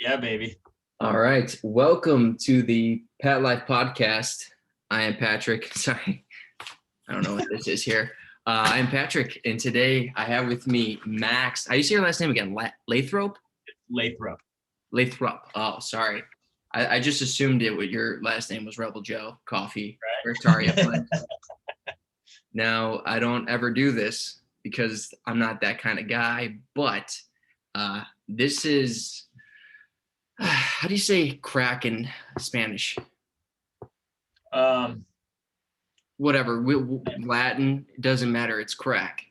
Yeah, baby. All right. Welcome to the Pat Life Podcast. I am Patrick. Sorry. I don't know what this is here. I am Patrick, and today I have with me Max. How do you say your last name again? Lathrop? Lathrop. Lathrop. Oh, sorry. I just assumed your last name was Rebel Joe Coffee. Right. Beartaria. But now, I don't ever do this because I'm not that kind of guy, but this is, how do you say crack in Spanish? Whatever, Latin, it doesn't matter. It's crack.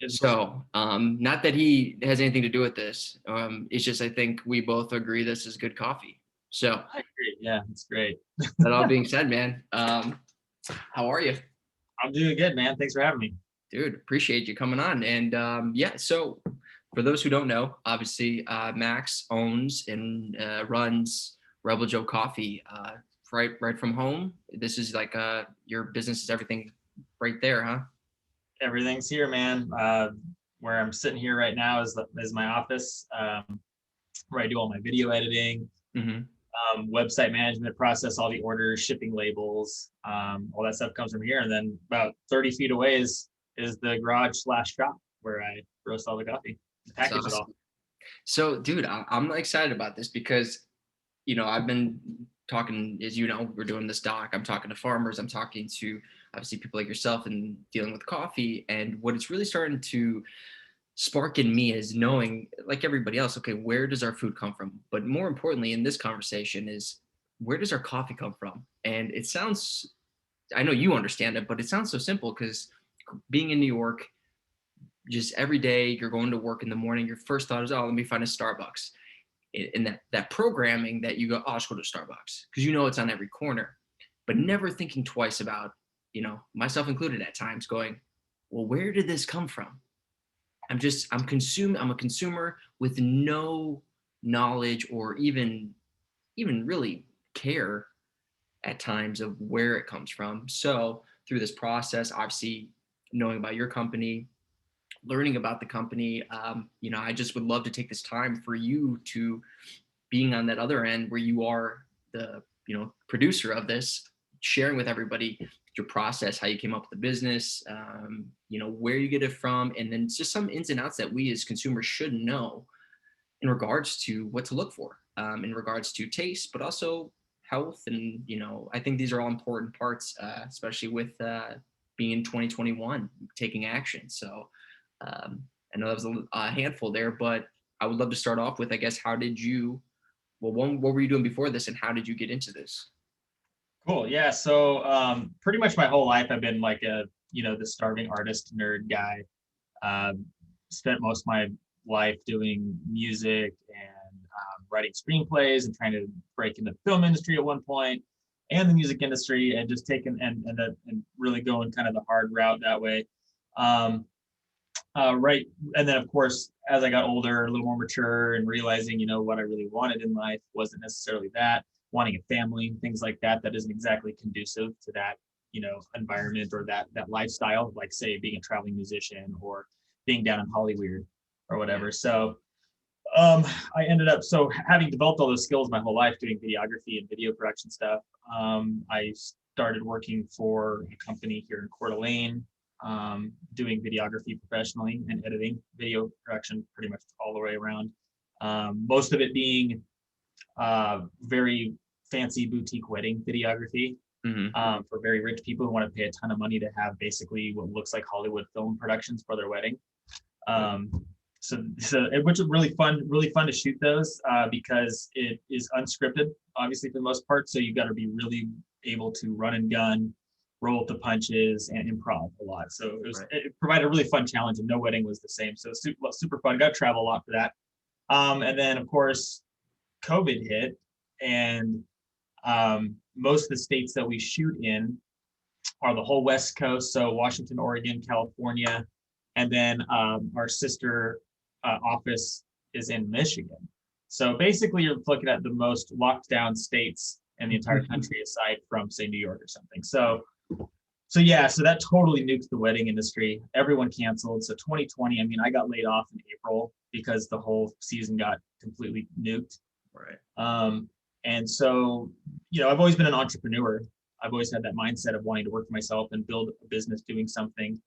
So, not that he has anything to do with this. It's just, I think we both agree this is good coffee. So, I agree. Yeah, it's great. that all being said, man, how are you? I'm doing good, man. Thanks for having me. Dude, appreciate you coming on. And yeah, so for those who don't know, obviously, Max owns and runs Rebel Joe Coffee right from home. This is like your business is everything right there, huh? Everything's here, man. Where I'm sitting here right now is my office, where I do all my video editing, website management, process all the orders, shipping labels, all that stuff comes from here. And then about 30 feet away is the garage/shop where I roast all the coffee, package it all. So, dude, I'm excited about this because, I've been talking, as you know, we're doing this doc. I'm talking to farmers. I'm talking to obviously people like yourself and dealing with coffee. And what it's really starting to spark in me is knowing, like everybody else, okay, where does our food come from? But more importantly, in this conversation is where does our coffee come from? And it sounds, I know you understand it, but it sounds so simple because being in New York, just every day you're going to work in the morning, your first thought is, oh, let me find a Starbucks. In that programming that you go, oh, I'll just go to Starbucks because it's on every corner, but never thinking twice about, myself included at times going, well, where did this come from? I'm a consumer with no knowledge or even really care at times of where it comes from. So through this process, obviously knowing about your company, learning about the company, I just would love to take this time for you to being on that other end where you are the, producer of this, sharing with everybody your process, how you came up with the business, where you get it from, and then just some ins and outs that we as consumers should know in regards to what to look for, in regards to taste, but also health. And, I think these are all important parts, especially with being in 2021, taking action. So I know that was a handful there, but I would love to start off with, I guess, what were you doing before this and how did you get into this? Cool. Yeah. So pretty much my whole life, I've been like the starving artist nerd guy. Spent most of my life doing music and writing screenplays and trying to break into the film industry at one point and the music industry, and just taking and really going kind of the hard route that way. Right. And then, of course, as I got older, a little more mature and realizing, what I really wanted in life wasn't necessarily that, wanting a family, things like that isn't exactly conducive to that, environment or that lifestyle, like say being a traveling musician or being down in Hollywood or whatever. So I ended up, having developed all those skills my whole life doing videography and video production stuff, I started working for a company here in Coeur d'Alene, doing videography professionally and editing video production pretty much all the way around. Most of it being very fancy boutique wedding videography for very rich people who want to pay a ton of money to have basically what looks like Hollywood film productions for their wedding. So which is really fun to shoot those because it is unscripted, obviously, for the most part. So you've got to be really able to run and gun, roll with the punches, and improv a lot. So it provided a really fun challenge, and no wedding was the same. So super fun. Got to travel a lot for that. And then, of course, COVID hit, and most of the states that we shoot in are the whole West Coast. So Washington, Oregon, California, and then our sister office is in Michigan. So basically, you're looking at the most locked down states in the entire country, aside from, say, New York or something. So that totally nuked the wedding industry. Everyone canceled. So 2020, I got laid off in April because the whole season got completely nuked. And so, I've always been an entrepreneur. I've always had that mindset of wanting to work for myself and build a business doing something.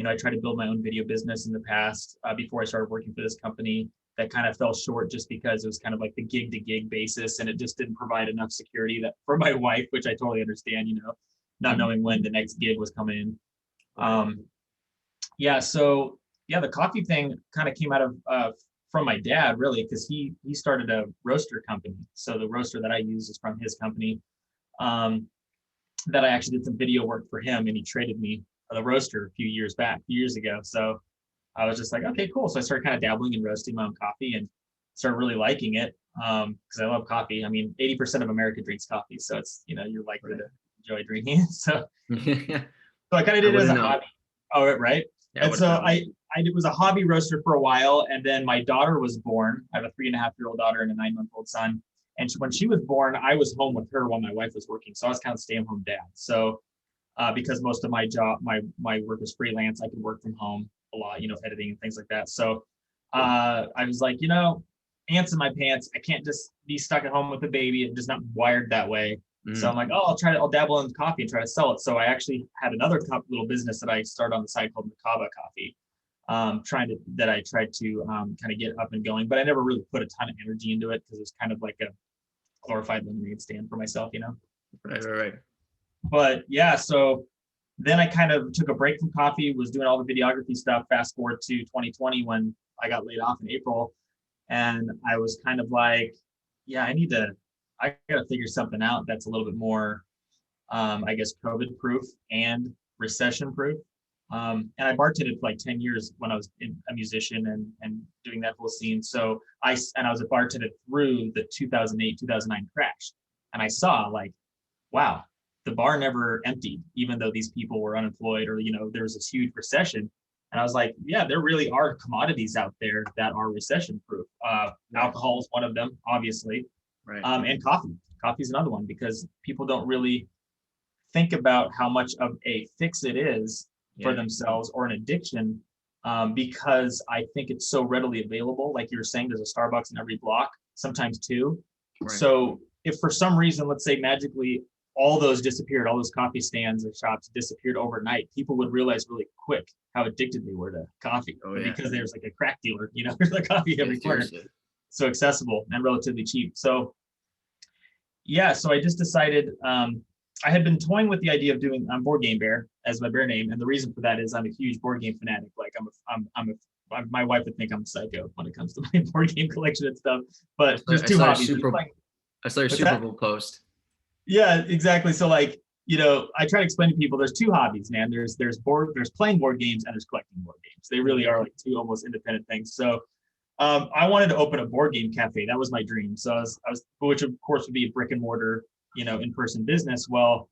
I tried to build my own video business in the past before I started working for this company. That kind of fell short just because it was kind of like the gig to gig basis, and it just didn't provide enough security that for my wife, which I totally understand, not knowing when the next gig was coming in. The coffee thing kind of came out of from my dad, really, because he started a roaster company. So the roaster that I use is from his company. That I actually did some video work for him, and he traded me the roaster a few years ago. So I was just like, okay, cool. So I started kind of dabbling in roasting my own coffee and started really liking it because I love coffee. I mean, 80% of America drinks coffee, so it's you're likely to enjoy drinking it. So I kind of did it as a hobby. Oh, right. Yeah, and so I was a hobby roaster for a while, and then my daughter was born. I have a 3.5-year-old daughter and a 9-month-old son. And when she was born, I was home with her while my wife was working. So I was kind of stay-at-home dad. So because most of my job, my work was freelance, I could work from home a lot, editing and things like that. So I was like, ants in my pants. I can't just be stuck at home with a baby. I'm just not wired that way. So I'm like, I'll dabble in coffee and try to sell it. So I actually had another little business that I started on the side called Macaba Coffee, that I tried to kind of get up and going, but I never really put a ton of energy into it because it was kind of like a glorified lemonade stand for myself, Right. But yeah, so then I kind of took a break from coffee, was doing all the videography stuff. Fast forward to 2020 when I got laid off in April, and I was kind of like, yeah, I gotta figure something out that's a little bit more, I guess, COVID proof and recession proof. And I bartended for like 10 years when I was a musician and doing that whole scene. So I was a bartender through the 2008, 2009 crash. And I saw like, wow, the bar never emptied, even though these people were unemployed or, there was this huge recession. And I was like, yeah, there really are commodities out there that are recession proof. Alcohol is one of them, obviously. Right. And coffee. Coffee is another one because people don't really think about how much of a fix it is for themselves or an addiction because I think it's so readily available. Like you were saying, there's a Starbucks in every block, sometimes two. Right. So if for some reason, let's say magically, all those disappeared, all those coffee stands or shops disappeared overnight, people would realize really quick how addicted they were to coffee because there's like a crack dealer, there's like coffee every corner. So accessible and relatively cheap. So so I just decided, I had been toying with the idea of doing Board Game Bear as my bear name, and the reason for that is I'm a huge board game fanatic. Like my wife would think I'm a psycho when it comes to my board game collection and stuff. But there's two hobbies. I saw your Super Bowl post. Yeah, exactly. So like, I try to explain to people there's two hobbies, man. There's playing board games and there's collecting board games. They really are like two almost independent things. So I wanted to open a board game cafe. That was my dream. So I was, which of course would be a brick and mortar, in-person business. Well,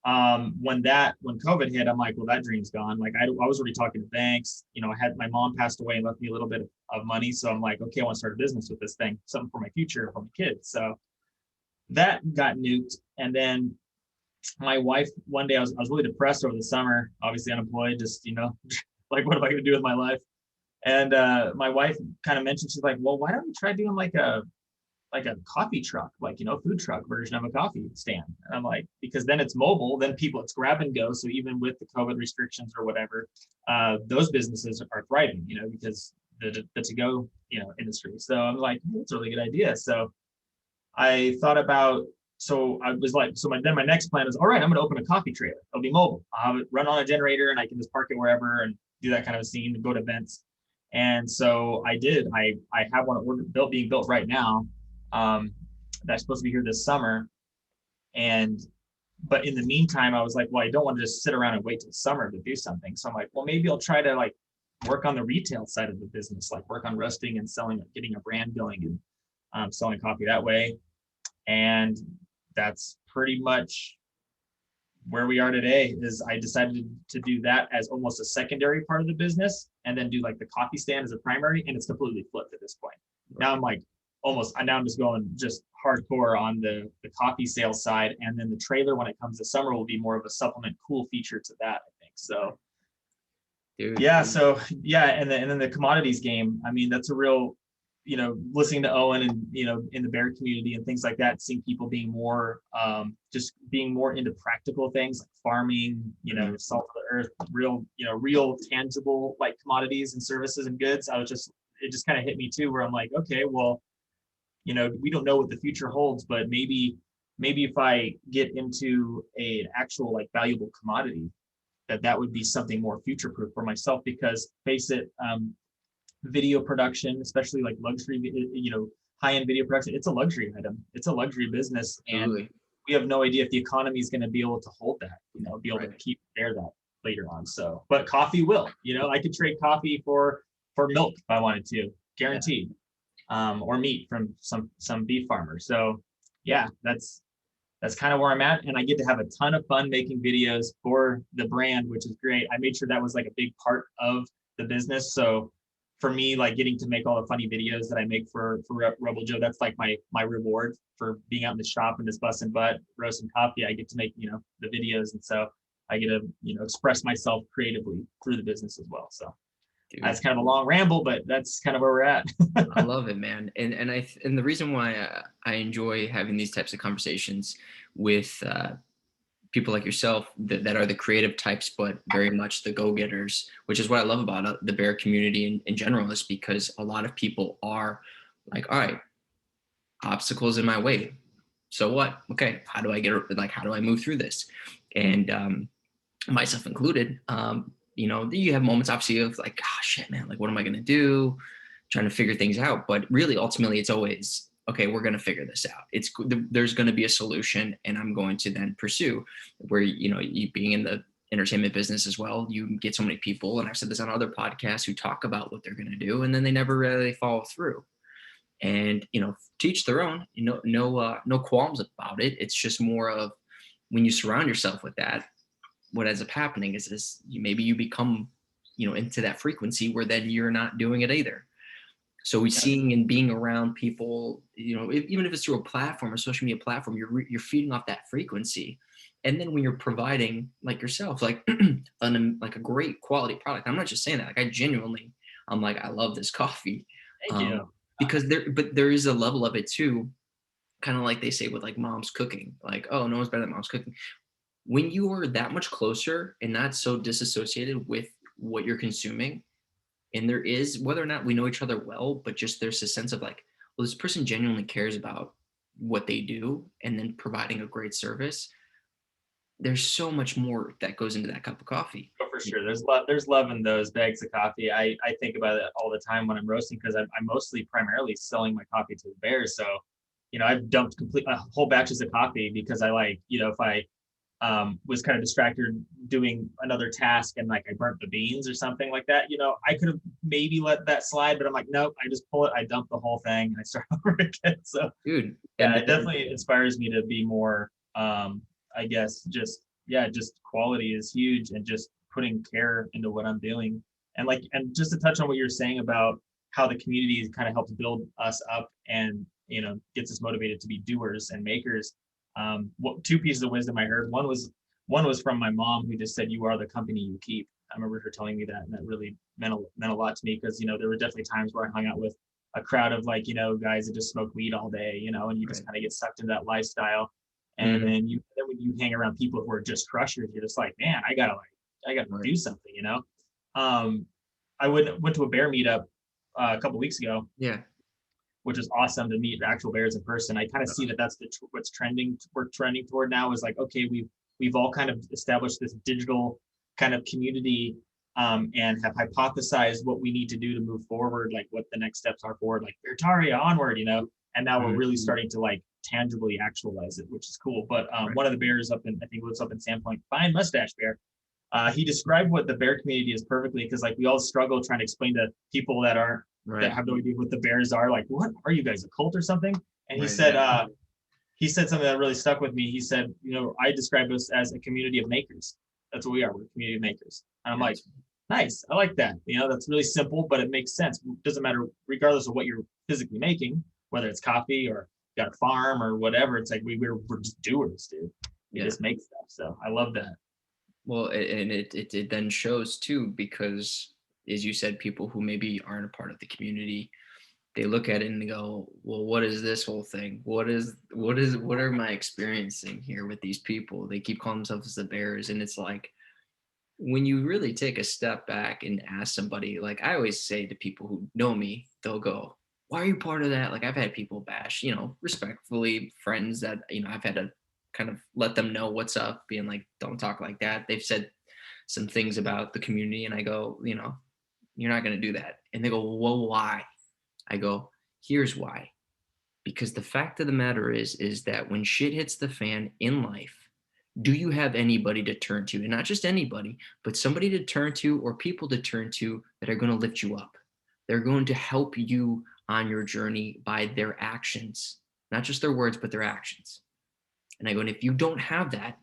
when COVID hit, I'm like, well, that dream's gone. Like I was already talking to banks, I had my mom passed away and left me a little bit of money. So I'm like, okay, I want to start a business with this thing, something for my future, for my kids. So that got nuked. And then my wife, one day I was really depressed over the summer, obviously unemployed, just, like, what am I going to do with my life? And my wife kind of mentioned, she's like, well, why don't we try doing like a coffee truck, like, food truck version of a coffee stand. And I'm like, because then it's mobile, then it's grab and go. So even with the COVID restrictions or whatever, those businesses are thriving, because the to-go, industry. So I'm like, that's a really good idea. So I thought about, then my next plan is, all right, I'm going to open a coffee trailer. It'll be mobile. I'll have it run on a generator and I can just park it wherever and do that kind of scene and go to events. And so I did. I have one being built right now. That's supposed to be here this summer. But in the meantime, I was like, well, I don't want to just sit around and wait till summer to do something. So I'm like, well, maybe I'll try to like work on the retail side of the business, like work on roasting and selling, getting a brand going and selling coffee that way. And that's pretty much where we are today. Is I decided to do that as almost a secondary part of the business and then do like the coffee stand as a primary, and it's completely flipped at this point. Now I'm like, now I'm just going just hardcore on the coffee sales side, and then the trailer when it comes to summer will be more of a supplement cool feature to that, I think. So and then the commodities game, I mean, that's a real listening to Owen and, in the bear community and things like that, seeing people being more, just being more into practical things like farming, salt of the earth, real tangible like commodities and services and goods. It just kind of hit me too, where I'm like, okay, well, we don't know what the future holds, but maybe if I get into an actual like valuable commodity, that would be something more future proof for myself, because face it, video production, especially like luxury, high-end video production, it's a luxury item. It's a luxury business. Absolutely. And we have no idea if the economy is going to be able to hold that, be able Right. to keep there that later on. So, but coffee will, I could trade coffee for milk if I wanted to, guaranteed. Or meat from some beef farmer. So yeah, that's kind of where I'm at. And I get to have a ton of fun making videos for the brand, which is great. I made sure that was like a big part of the business. So for me, like getting to make all the funny videos that I make for Rebel Joe, that's like my reward for being out in the shop and just busting butt, roasting coffee. I get to make, the videos. And so I get to, express myself creatively through the business as well. So Dude, that's kind of a long ramble, but that's kind of where we're at. I love it, man. And the reason why I enjoy having these types of conversations with people like yourself that are the creative types, but very much the go-getters, which is what I love about the bear community in general, is because a lot of people are like, all right, obstacles in my way. So what? Okay, how do I move through this? And myself included, you have moments obviously of like, oh shit, man, like what am I gonna do? Trying to figure things out. But really, ultimately, it's always, okay, we're gonna figure this out. There's gonna be a solution, and I'm going to then pursue. Where you being in the entertainment business as well, you get so many people, and I've said this on other podcasts, who talk about what they're gonna do, and then they never really follow through. And teach their own. No qualms about it. It's just more of, when you surround yourself with that, what ends up happening is this: maybe you become into that frequency where then you're not doing it either. So we seeing and being around people, even if it's through a platform, a social media platform, you're feeding off that frequency. And then when you're providing, like yourself, like like a great quality product, I'm not just saying that, like I genuinely, I'm like, I love this coffee. Thank you. Because there is a level of it too, kind of like they say with like mom's cooking, like, oh, no one's better than mom's cooking. When you are that much closer and not so disassociated with what you're consuming, and there is, whether or not we know each other well, but just there's a sense of like, well, this person genuinely cares about what they do, and then providing a great service. There's so much more that goes into that cup of coffee. Oh, for sure. There's love in those bags of coffee. I think about it all the time when I'm roasting, because I'm mostly primarily selling my coffee to the bears. So, I've dumped whole batches of coffee because I like, if I was kind of distracted doing another task and like I burnt the beans or something like that, I could have maybe let that slide, but I'm like, nope, I just pull it, I dump the whole thing, and I start over again. So Dude, yeah, it definitely inspires me to be more, I guess, just quality is huge, and just putting care into what I'm doing. And just to touch on what you're saying about how the community kind of helps build us up and, gets us motivated to be doers and makers. Two pieces of wisdom I heard. One was from my mom, who just said, "You are the company you keep." I remember her telling me that, and that really meant a lot to me, because there were definitely times where I hung out with a crowd of like guys that just smoke weed all day, and you just kind of get sucked into that lifestyle. And then when you hang around people who are just crushers, you're just like, man, I gotta do something. I went to a bear meetup a couple weeks ago, Yeah. which is awesome to meet actual bears in person. I kind of see that that's what's trending. We're trending toward now, is like, okay, we've all kind of established this digital kind of community, and have hypothesized what we need to do to move forward, like what the next steps are forward, like Beartaria onward, and now we're really starting to like tangibly actualize it, which is cool. But one of the bears I think lives up in Sandpoint, fine mustache bear. He described what the bear community is perfectly, because like we all struggle trying to explain to people that have no idea what the bears are, like, what are you guys, a cult or something? And he said something that really stuck with me. He said, I describe us as a community of makers. That's what we are. We're a community of makers. And I'm like, nice. I like that. That's really simple, but it makes sense. It doesn't matter, regardless of what you're physically making, whether it's coffee or you got a farm or whatever. It's like we're just doers, dude. We just make stuff. So I love that. Well, and it then shows too, because as you said, people who maybe aren't a part of the community, they look at it and they go, well, what is this whole thing? What am I experiencing here with these people? They keep calling themselves the Bears. And it's like, when you really take a step back and ask somebody, like I always say to people who know me, they'll go, why are you part of that? Like I've had people bash, respectfully, friends that, I've had to kind of let them know what's up, being like, don't talk like that. They've said some things about the community, and I go, you're not going to do that. And they go, well, why? I go, here's why. Because the fact of the matter is that when shit hits the fan in life, do you have anybody to turn to? And not just anybody, but somebody to turn to or people to turn to that are going to lift you up. They're going to help you on your journey by their actions, not just their words, but their actions. And I go, and if you don't have that,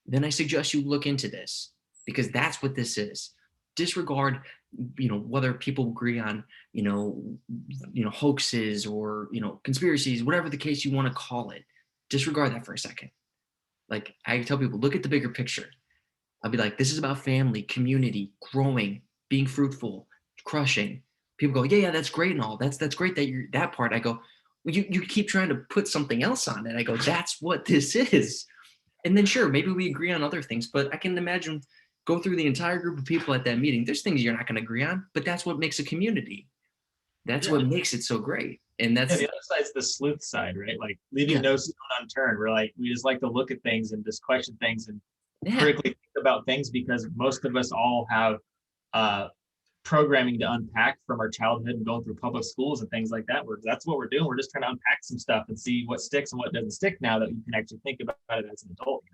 then I suggest you look into this, because that's what this is. Disregard, whether people agree on, hoaxes or, conspiracies, whatever the case you want to call it. Disregard that for a second. Like I tell people, look at the bigger picture. I'll be like, this is about family, community, growing, being fruitful, crushing. People go, yeah, that's great and all. That's great that you're that part. I go, well, you keep trying to put something else on it. I go, that's what this is. And then sure, maybe we agree on other things, but I can imagine go through the entire group of people at that meeting. There's things you're not going to agree on, but that's what makes a community. That's Yeah. what makes it so great. And Yeah, that's, the other side's the sleuth side, right? Like leaving yeah, no stone unturned. We're like, we just like to look at things and just question things and yeah, critically think about things, because most of us all have uh, programming to unpack from our childhood and going through public schools and things like that. That's what we're doing. We're just trying to unpack some stuff and see what sticks and what doesn't stick now that you can actually think about it as an adult,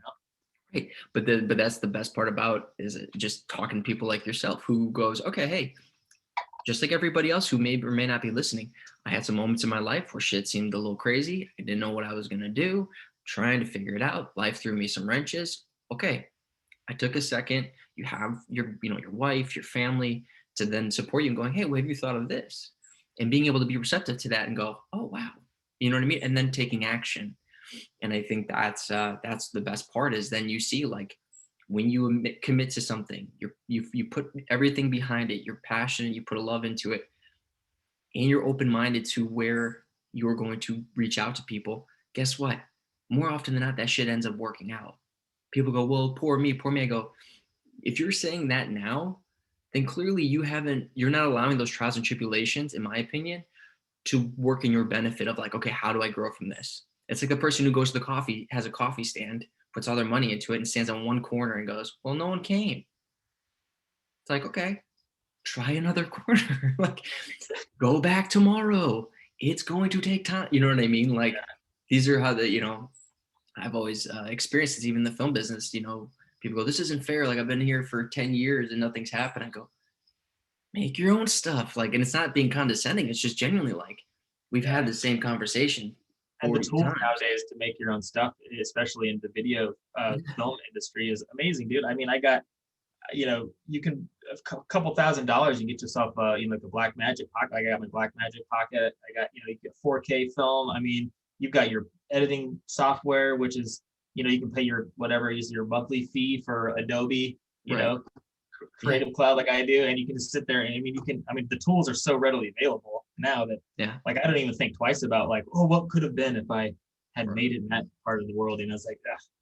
right. But that's the best part about is just talking to people like yourself who goes, okay, hey, just like everybody else who may or may not be listening, I had some moments in my life where shit seemed a little crazy. I didn't know what I was going to do, trying to figure it out. Life threw me some wrenches. Okay, I took a second. You have your wife, your family to then support you and going, hey, what have you thought of this? And being able to be receptive to that and go, oh wow, you know what I mean? And then taking action. And I think that's the best part is then you see like when you commit to something, you put everything behind it, you're passionate, you put a love into it, and you're open-minded to where you're going to reach out to people. Guess what? More often than not, that shit ends up working out. People go, well, poor me, poor me. I go, if you're saying that now, then clearly you're not allowing those trials and tribulations, in my opinion, to work in your benefit of like, okay, how do I grow from this? It's like a person who goes to has a coffee stand, puts all their money into it and stands on one corner and goes, well, no one came. It's like, okay, try another corner. Like, go back tomorrow. It's going to take time. You know what I mean? Like, these are how I've always experienced this, even in the film business. People go, this isn't fair. Like, I've been here for 10 years and nothing's happened. I go, make your own stuff. Like, and it's not being condescending. It's just genuinely like, we've had the same conversation and the 40 tools times. nowadays to make your own stuff, especially in the video film industry, is amazing, dude. I mean, I got, you can a couple $1,000s, you get yourself like the Black Magic Pocket. I got my Black Magic Pocket. I got, you get 4K film. I mean, you've got your editing software, which is, you can pay your whatever is your monthly fee for Adobe, Right. Creative Cloud, like I do, and you can just sit there and the tools are so readily available now that like I don't even think twice about like, oh, what could have been if I had made it in that part of the world. And I was like,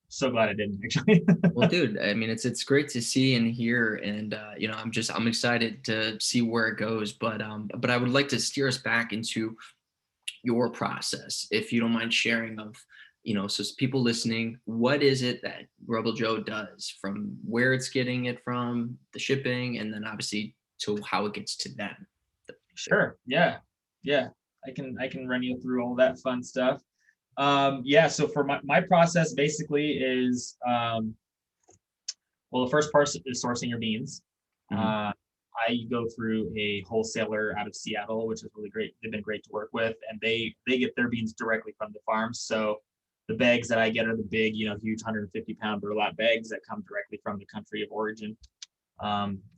so glad I didn't actually. Well, dude, I mean, it's great to see and hear, and I'm excited to see where it goes. But I would like to steer us back into your process, if you don't mind sharing of, so people listening, what is it that Rebel Joe does, from where it's getting it from, the shipping, and then obviously to how it gets to them. Sure. Yeah. Yeah. I can run you through all that fun stuff. So for my process basically is well, the first part is sourcing your beans. Mhm. I go through a wholesaler out of Seattle, which is really great. They've been great to work with, and they get their beans directly from the farms. So the bags that I get are the big, huge 150-pound burlap bags that come directly from the country of origin.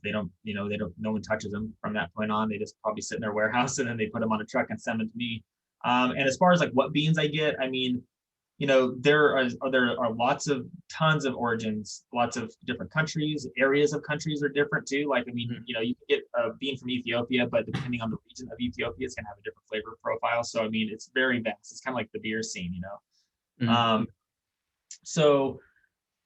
They don't, no one touches them from that point on. They just probably sit in their warehouse, and then they put them on a truck and send them to me. And as far as like what beans I get, I mean, there are tons of origins, lots of different countries, areas of countries are different too. Like, I mean, you can get a bean from Ethiopia, but depending on the region of Ethiopia, it's gonna have a different flavor profile. So, I mean, it's very vast. It's kind of like the beer scene, Mm-hmm. So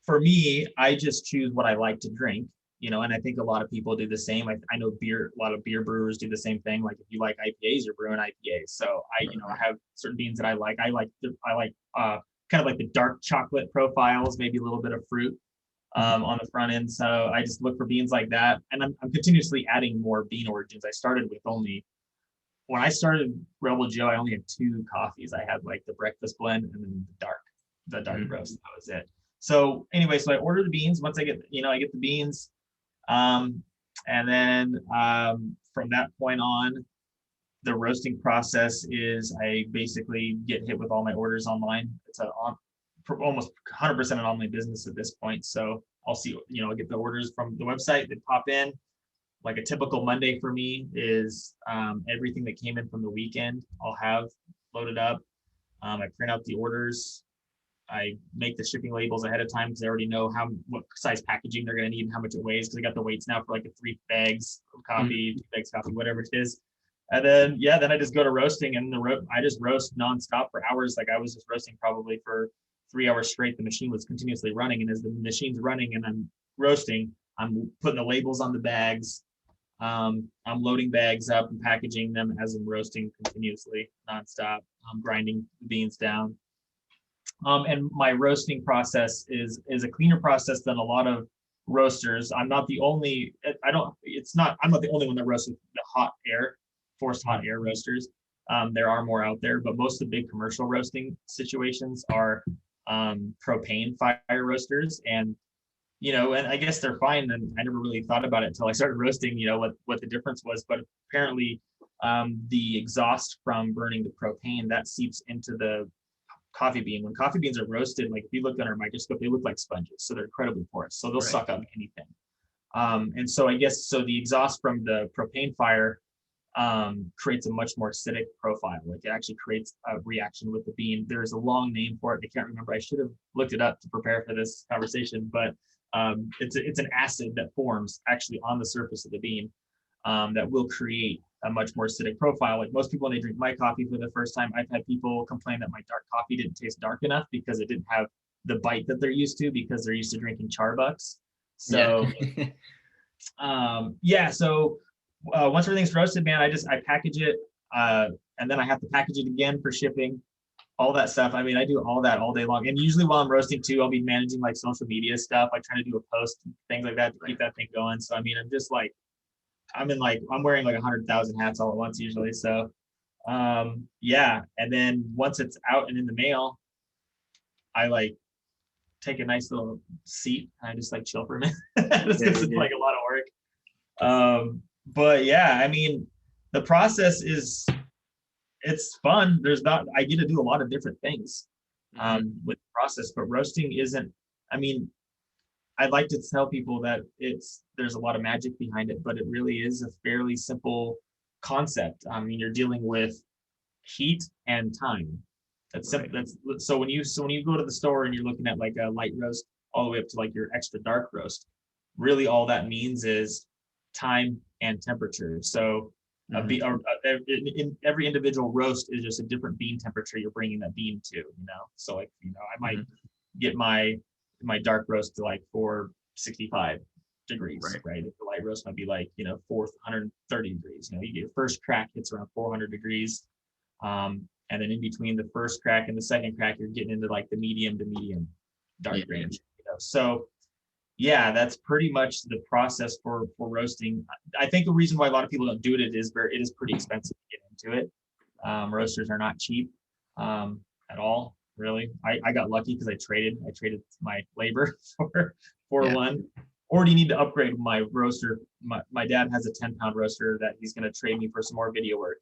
for me, I just choose what I like to drink, and I think a lot of people do the same. I know a lot of beer brewers do the same thing. Like if you like IPAs, you're brewing IPAs. So I have certain beans that I like. I like kind of like the dark chocolate profiles, maybe a little bit of fruit on the front end. So I just look for beans like that. And I'm continuously adding more bean origins. When I started Rebel Joe, I only had two coffees. I had like the breakfast blend and then the dark roast. That was it. So anyway, so I order the beans. Once I get the beans, and then from that point on, the roasting process is I basically get hit with all my orders online. It's almost 100% an online business at this point. So I'll see, I'll get the orders from the website that pop in. Like a typical Monday for me is everything that came in from the weekend, I'll have loaded up. I print out the orders. I make the shipping labels ahead of time because I already know what size packaging they're going to need and how much it weighs, because I got the weights now for like 3 bags of coffee, 2 bags of coffee, whatever it is. And then then I just go to roasting, and I just roast nonstop for hours. Like I was just roasting probably for 3 hours straight. The machine was continuously running, and as the machine's running and I'm roasting, I'm putting the labels on the bags. I'm loading bags up and packaging them as I'm roasting continuously, nonstop. I'm grinding the beans down. And my roasting process is a cleaner process than a lot of roasters. I'm not the only. I'm not the only one that roasts with the forced hot air roasters. There are more out there, but most of the big commercial roasting situations are propane fire roasters, and and I guess they're fine. And I never really thought about it until I started roasting. What the difference was, but apparently, the exhaust from burning the propane that seeps into the coffee bean. When coffee beans are roasted, like if you look under a microscope, they look like sponges. So they're incredibly porous. So they'll suck up anything. And so I guess the exhaust from the propane fire creates a much more acidic profile. Like it actually creates a reaction with the bean. There's a long name for it. I can't remember. I should have looked it up to prepare for this conversation, but it's an acid that forms actually on the surface of the bean that will create a much more acidic profile. Like most people, when they drink my coffee for the first time, I've had people complain that my dark coffee didn't taste dark enough because it didn't have the bite that they're used to, because they're used to drinking Charbucks. So so once everything's roasted, man, I package it, and then I have to package it again for shipping, all that stuff. I mean, I do all that all day long. And usually while I'm roasting too, I'll be managing like social media stuff, like trying to do a post and things like that to keep that thing going. So I mean, I'm wearing like 100,000 hats all at once usually. So and then once it's out and in the mail, I like take a nice little seat and I just like chill for a minute. Just because it's like a lot of work. But yeah, I mean, the process it's fun. I get to do a lot of different things with the process, but roasting isn't. I mean, I'd like to tell people that there's a lot of magic behind it, but it really is a fairly simple concept. I mean, you're dealing with heat and time. That's simple. So when you go to the store and you're looking at like a light roast all the way up to like your extra dark roast, really all that means is time and temperature. So in every individual roast is just a different bean temperature you're bringing that bean to. So like I might get my dark roast to like 465 degrees, right? If the light roast might be like 430 degrees. You get your first crack hits around 400 degrees, and then in between the first crack and the second crack, you're getting into like the medium to medium dark range. So yeah, that's pretty much the process for roasting. I think the reason why a lot of people don't do it is it is pretty expensive to get into it. Roasters are not cheap at all, really. I got lucky because I traded my labor for one. Or do you need to upgrade my roaster? My dad has a 10-pound roaster that he's going to trade me for some more video work.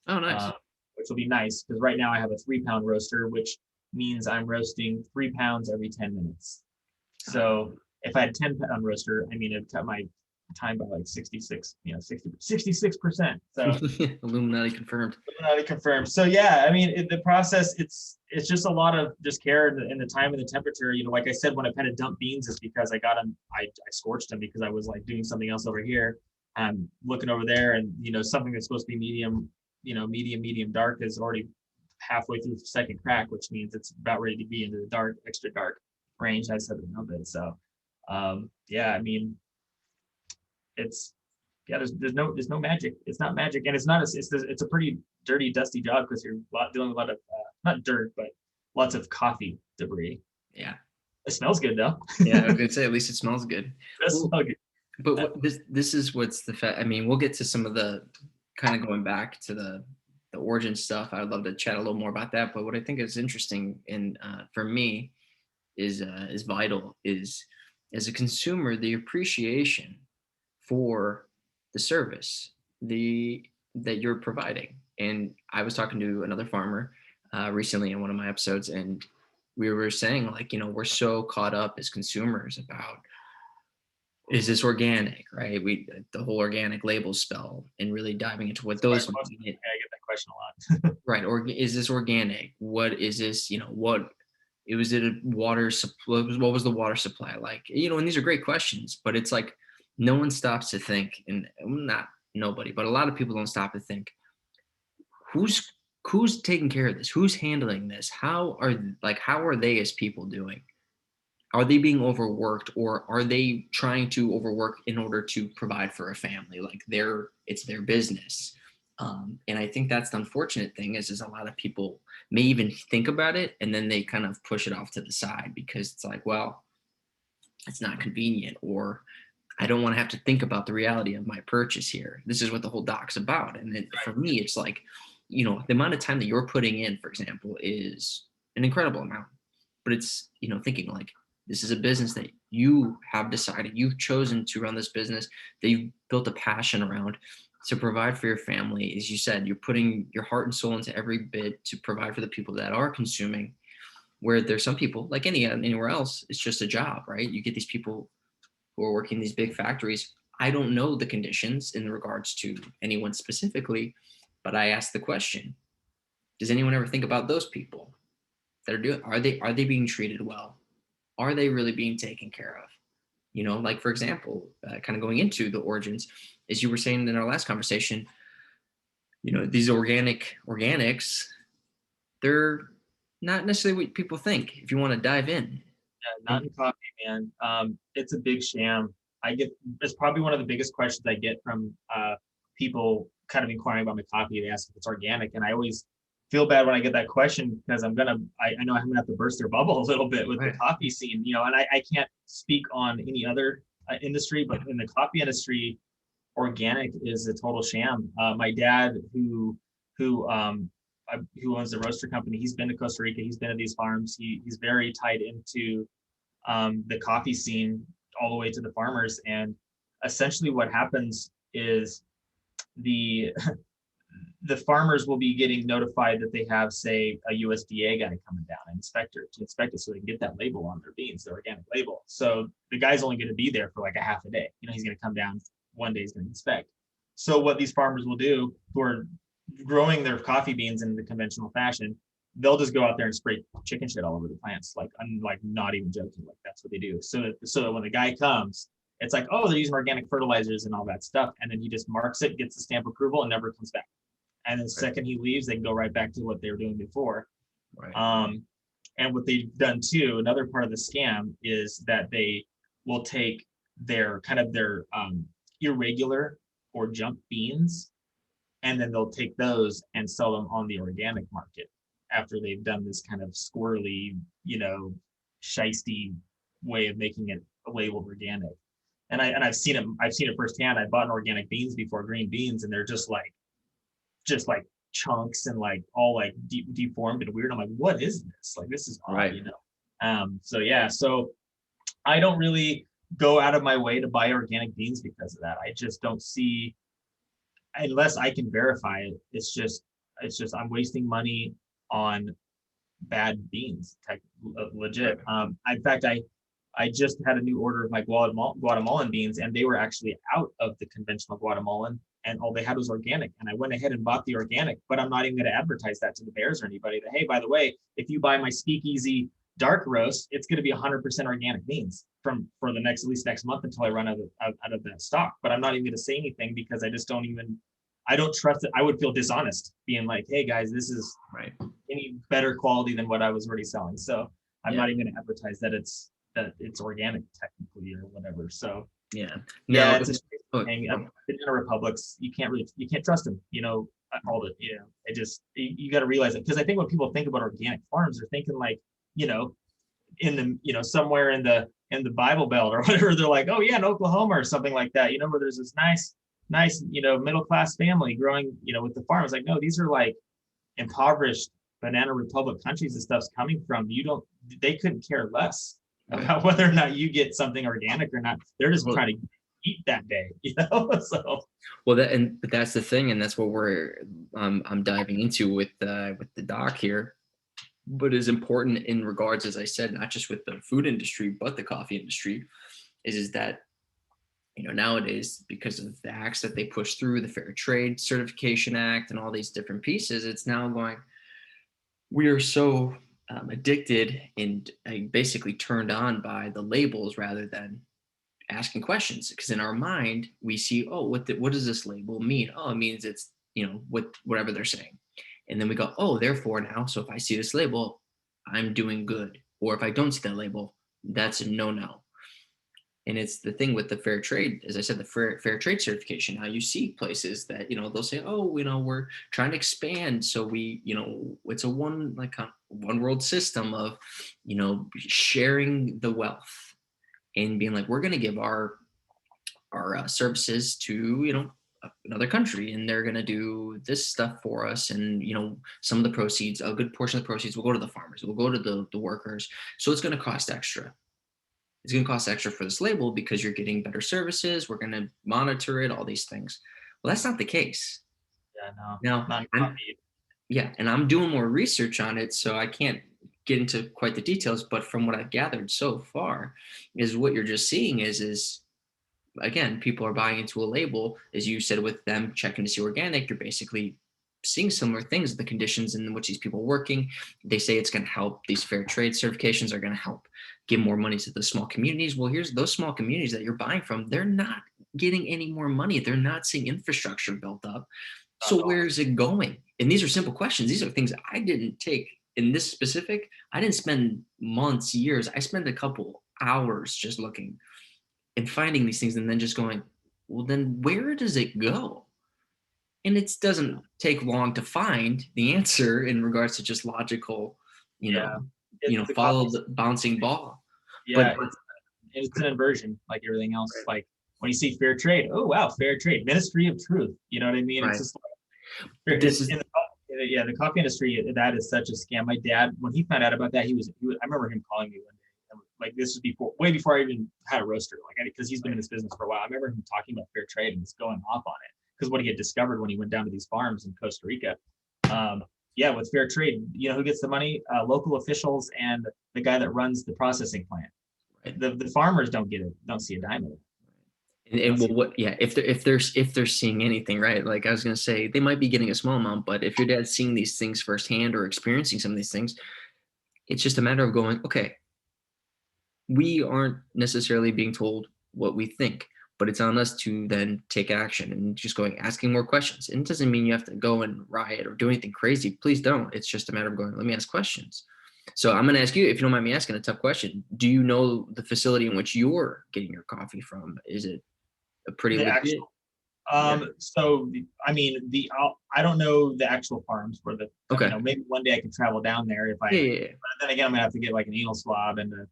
Oh, nice. Which will be nice because right now I have a 3-pound roaster, which means I'm roasting 3 pounds every 10 minutes. So if I had 10-pound roaster, I mean, it'd cut my time by like 66, 66%. So Illuminati confirmed. Illuminati confirmed. So yeah, I mean, the process, it's just a lot of just care in the time and the temperature. Like I said, when I've had to dump beans, it's because I got them, I scorched them because I was like doing something else over here. Looking over there, and something that's supposed to be medium, medium dark is already halfway through the second crack, which means it's about ready to be into the dark, extra dark range. I said a bit. So yeah, I mean, it's there's no magic. It's not magic, and it's a pretty dirty, dusty job because you're dealing with a lot of not dirt, but lots of coffee debris. Yeah, it smells good though. Yeah, I was gonna say at least it smells good. It does smell good. But this is what's the fact. I mean, we'll get to some of the kind of going back to the origin stuff. I'd love to chat a little more about that. But what I think is interesting and for me is vital is as a consumer the appreciation for the service that you're providing. And I was talking to another farmer recently in one of my episodes, and we were saying like we're so caught up as consumers about, is this organic, right? The whole organic label spell and really diving into what those mean. I get that question a lot. Right. Or is this organic? What is this? Was it a water supply? What was the water supply like? And these are great questions, but it's like no one stops to think, and not nobody, but a lot of people don't stop to think, who's taking care of this? Who's handling this? How are they as people doing? Are they being overworked, or are they trying to overwork in order to provide for a family? Like it's their business. And I think that's the unfortunate thing is a lot of people may even think about it and then they kind of push it off to the side because it's like, well, it's not convenient, or I don't want to have to think about the reality of my purchase here. This is what the whole doc's about. And then for me, it's like, the amount of time that you're putting in, for example, is an incredible amount. But it's, thinking like, this is a business that you have decided, you've chosen to run this business, that you've built a passion around to provide for your family. As you said, you're putting your heart and soul into every bit to provide for the people that are consuming, where there's some people, like anywhere else, it's just a job, right? You get these people who are working in these big factories. I don't know the conditions in regards to anyone specifically, but I ask the question, does anyone ever think about those people that are they being treated well? Are they really being taken care of? Like for example, kind of going into the origins, as you were saying in our last conversation, these organics, they're not necessarily what people think. If you want to dive in, not in coffee, man. It's a big sham. It's probably one of the biggest questions I get from people kind of inquiring about my coffee. They ask if it's organic, and I always feel bad when I get that question because I know I'm gonna have to burst their bubble a little bit with the coffee scene, and I can't speak on any other industry, but in the coffee industry, organic is a total sham. My dad, who owns the roaster company, he's been to Costa Rica, he's been to these farms, he's very tied into the coffee scene all the way to the farmers. And essentially what happens is the farmers will be getting notified that they have, say, a USDA guy coming down, an inspector, to inspect it so they can get that label on their beans, the organic label. So the guy's only going to be there for like a half a day. He's going to come down one day, he's going to inspect. So what these farmers will do, who are growing their coffee beans in the conventional fashion, they'll just go out there and spray chicken shit all over the plants. Like, I'm like not even joking. Like that's what they do. So that when the guy comes, it's like, oh, they're using organic fertilizers and all that stuff. And then he just marks it, gets the stamp approval, and never comes back. And then the second he leaves, they can go right back to what they were doing before. Right. And what they've done too, another part of the scam is that they will take their irregular or junk beans, and then they'll take those and sell them on the organic market after they've done this kind of squirrely, shisty way of making it labeled organic. And I've seen it firsthand. I bought organic beans before, green beans, and they're just like chunks and like all like deformed and weird. I'm like, what is this? Like, this is odd, right. So yeah, so I don't really go out of my way to buy organic beans because of that. I just don't see, unless I can verify it, it's just I'm wasting money on bad beans, legit. In fact, I just had a new order of my Guatemalan beans, and they were actually out of the conventional Guatemalan, and all they had was organic. And I went ahead and bought the organic, but I'm not even going to advertise that to the bears or anybody that, hey, by the way, if you buy my Speakeasy dark roast, it's going to be 100% organic beans for the at least next month until I run out of that stock. But I'm not even going to say anything because I just I don't trust it. I would feel dishonest being like, hey guys, this is any better quality than what I was already selling. So I'm not even going to advertise that it's organic technically or whatever. So it's a strange thing. Banana republics, you can't trust them. You got to realize it, because I think when people think about organic farms, they're thinking like, in the somewhere in the Bible Belt or whatever. They're like, oh yeah, in Oklahoma or something like that. Where there's this nice middle class family growing with the farm. It's like, no, these are like impoverished banana republic countries this stuff's coming from. They couldn't care less about whether or not you get something organic or not. They're just trying to eat that day, So but that's the thing, and that's what I'm diving into with the doc here. But is important in regards, as I said, not just with the food industry but the coffee industry, is that nowadays, because of the acts that they push through, the Fair Trade Certification Act and all these different pieces, it's now going, we are so addicted and basically turned on by the labels rather than asking questions. Because in our mind, we see, oh, what does this label mean? Oh, it means it's, whatever they're saying. And then we go, oh, therefore now, so if I see this label, I'm doing good. Or if I don't see that label, that's a no-no. And it's the thing with the fair trade, as I said, the fair trade certification. Now you see places that, they'll say, oh, we're trying to expand. So we, it's a one world system of, sharing the wealth and being like, we're going to give our services to, another country, and they're going to do this stuff for us. And, some of the proceeds, a good portion of the proceeds will go to the farmers, will go to the workers. So it's going to cost extra. It's going to cost extra for this label because you're getting better services. We're going to monitor it, all these things. Well, that's not the case. Yeah, no. And I'm doing more research on it, so I can't get into quite the details. But from what I've gathered so far, is what you're just seeing is again, people are buying into a label, as you said, with them checking to see organic. You're basically seeing similar things, the conditions in which these people are working. They say it's going to help. These fair trade certifications are going to help give more money to the small communities. Well, here's those small communities that you're buying from. They're not getting any more money. They're not seeing infrastructure built up. So where's it going? And these are simple questions. These are things I didn't take in this specific. I didn't spend months, years. I spent a couple hours just looking and finding these things, and then just going, well, then where does it go? And it doesn't take long to find the answer in regards to just logical, follow the bouncing ball. Yeah, but it's an inversion like everything else. Right. Like when you see fair trade, oh wow, fair trade, Ministry of Truth. You know what I mean? Right. It's just like, the coffee industry, that is such a scam. My dad, when he found out about that, I remember him calling me one day. Like this was way before I even had a roaster, because he's been in this business for a while. I remember him talking about fair trade and just going off on it, because what he had discovered when he went down to these farms in Costa Rica, with fair trade, who gets the money? Local officials and the guy that runs the processing plant. Right. The farmers don't see a dime of it. If they're seeing anything, right? Like I was gonna say, they might be getting a small amount, but if your dad's seeing these things firsthand or experiencing some of these things, it's just a matter of going, okay, we aren't necessarily being told what we think, but it's on us to then take action and just asking more questions. And it doesn't mean you have to go and riot or do anything crazy. Please don't. It's just a matter of going, let me ask questions. So I'm going to ask you, if you don't mind me asking, a tough question. Do you know the facility in which you're getting your coffee from? Is it a pretty legit? So I mean, I don't know the actual farms where maybe one day I can travel down there if I. Yeah. But then again, I'm gonna have to get like an anal swab and I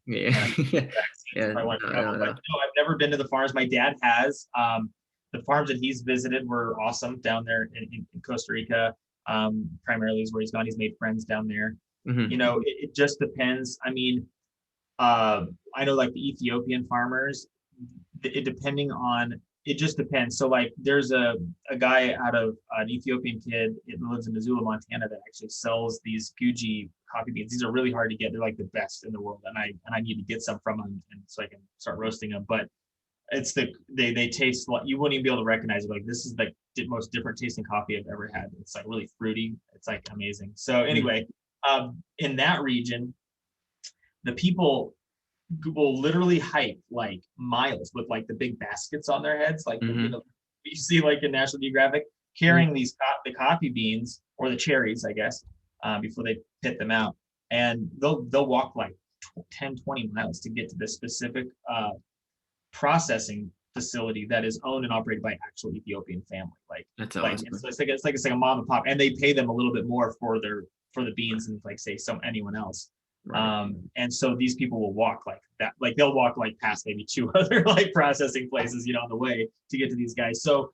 want to travel. But I've never been to the farms. My dad has. The farms that he's visited were awesome down there in Costa Rica. Primarily is where he's gone. He's made friends down there. Mm-hmm. It just depends. I mean, I know like the Ethiopian farmers. It just depends. So like there's a guy out of an Ethiopian kid that lives in Missoula, Montana, that actually sells these Guji coffee beans. These are really hard to get. They're like the best in the world, and I need to get some from them, and so I can start roasting them. But it's they taste like you wouldn't even be able to recognize it. Like this is the most different tasting coffee I've ever had. It's like really fruity. It's like amazing. So anyway, in that region, the people will literally hike like miles with like the big baskets on their heads, like you know you see like in National Geographic, carrying these the coffee beans or the cherries, I guess, before they pit them out, and they'll walk like 10, 20 miles to get to this specific processing facility that is owned and operated by actual Ethiopian family. That's Like awesome. it's like a mom and pop, and they pay them a little bit more for the beans than like say anyone else. Right. And so these people will walk like that, like they'll walk like past maybe 2 other like processing places, on the way to get to these guys. So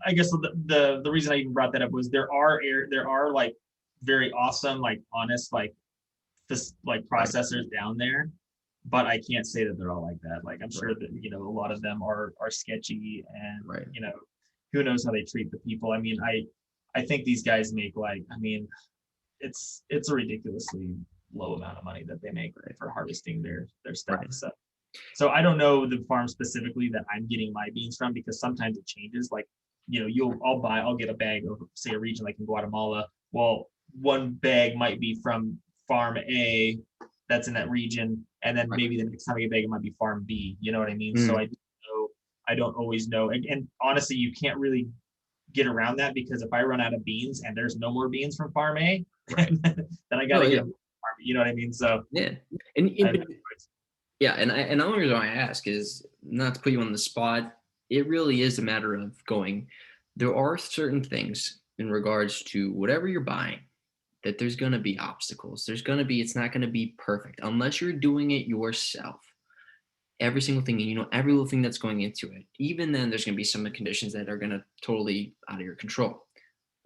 I guess the reason I even brought that up was there are like very awesome, like honest, like this like processors down there, but I can't say that they're all like that. Like I'm sure that a lot of them are sketchy, and who knows how they treat the people. I mean, I think these guys make like, I mean, it's a ridiculously low amount of money that they make for harvesting their stuff. So I don't know the farm specifically that I'm getting my beans from, because sometimes it changes. Like, I'll get a bag of, say, a region like in Guatemala. Well, one bag might be from farm A that's in that region, and then maybe the next time I get a bag, it might be farm B. You know what I mean? So I don't always know. And honestly, you can't really get around that, because if I run out of beans and there's no more beans from farm A, then I gotta get them from farm B. You know what I mean? So and the only reason why I ask is not to put you on the spot. It really is a matter of going. There are certain things in regards to whatever you're buying that there's going to be obstacles. It's not going to be perfect unless you're doing it yourself. Every single thing, every little thing that's going into it. Even then, there's going to be some conditions that are going to totally out of your control.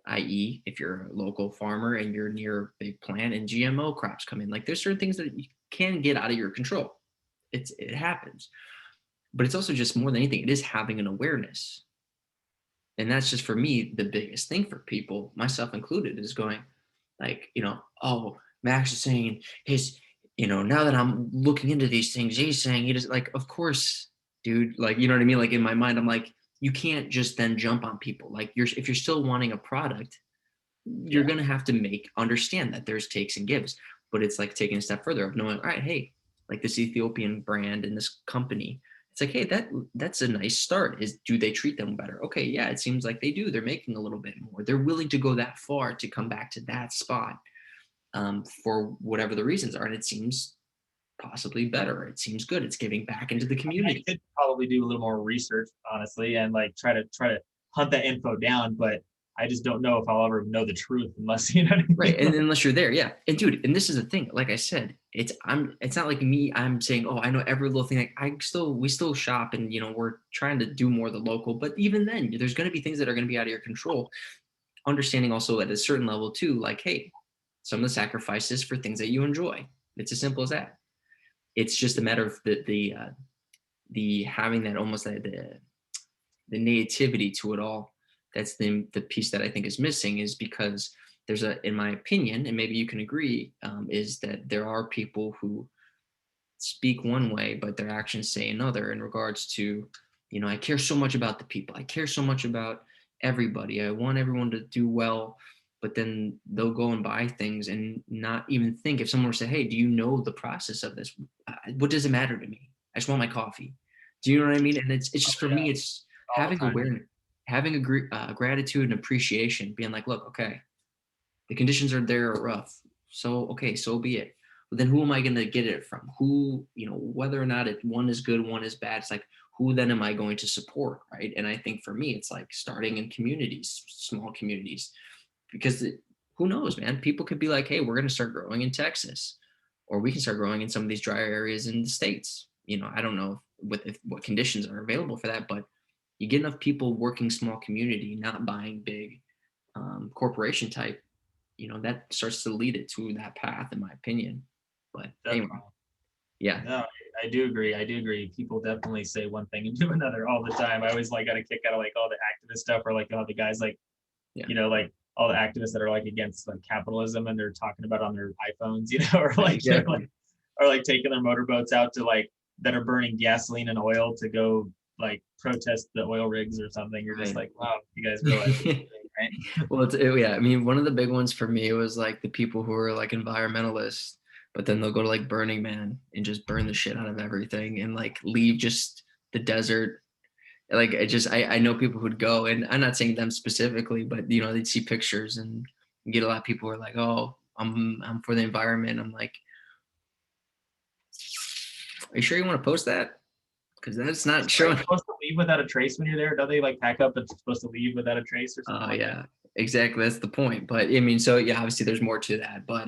I.e., if you're a local farmer and you're near a big plant and GMO crops come in, like there's certain things that you can get out of your control. It happens, but it's also just more than anything, it is having an awareness, and that's just for me the biggest thing for people, myself included, is going like, oh, Max is saying now that I'm looking into these things, he's saying it is like, of course, dude, like, you know what I mean? Like in my mind, I'm like, you can't just then jump on people. Like if you're still wanting a product, you're going to have to understand that there's takes and gives, but it's like taking a step further of knowing, all right, hey, like this Ethiopian brand and this company, it's like, hey, that's a nice start. Do they treat them better? Okay, yeah, it seems like they do. They're making a little bit more. They're willing to go that far to come back to that spot for whatever the reasons are. And it seems possibly better. It seems good. It's giving back into the community. I could probably do a little more research, honestly, and like try to hunt that info down, but I just don't know if I'll ever know the truth unless right. And unless you're there, yeah. And dude, and this is the thing. Like I said, it's not like me. I'm saying, oh, I know every little thing. Like we still shop, and we're trying to do more the local. But even then, there's going to be things that are going to be out of your control. Understanding also at a certain level too, like, hey, some of the sacrifices for things that you enjoy. It's as simple as that. It's just a matter of the having that almost the nativity to it all. That's the piece that I think is missing, is because there's in my opinion, and maybe you can agree, is that there are people who speak one way, but their actions say another in regards to, I care so much about the people. I care so much about everybody. I want everyone to do well, but then they'll go and buy things and not even think. If someone were to say, hey, do you know the process of this? What does it matter to me? I just want my coffee. Do you know what I mean? And it's just, for me, it's having awareness, having a gratitude and appreciation, being like, look, okay, the conditions are there are rough. So, okay, so be it. But then who am I going to get it from? Who, whether or not one is good, one is bad, it's like, who then am I going to support, right? And I think for me, it's like starting in communities, small communities, because who knows, man? People could be like, hey, we're going to start growing in Texas, or we can start growing in some of these drier areas in the States. I don't know what conditions are available for that, but you get enough people working small community, not buying big corporation type, that starts to lead it to that path, in my opinion. But anyway, yeah. No, I do agree. People definitely say one thing and do another all the time. I always got a kick out of like all the activist stuff, or like all the guys like, like all the activists that are like against like capitalism and they're talking about on their iPhones, you know, or Right, like they're exactly. like or like taking their motorboats out to like that are burning gasoline and oil to go like protest the oil rigs or something. You're just Right. like, wow, you guys realize what you're doing, right? Well, yeah, I mean, one of the big ones for me was like the people who are like environmentalists, but then they'll go to like Burning Man and just burn the shit out of everything and like leave just the desert. Like I know people who'd go, and I'm not saying them specifically, but you know, they'd see pictures and you get a lot of people who are like, oh, I'm for the environment. I'm like, are you sure you want to post that? Because that's not Are you showing. supposed to leave without a trace when you're there? Don't they like pack up and supposed to leave without a trace or something Oh like that? yeah, exactly. That's the point. But I mean, so yeah, obviously there's more to that. But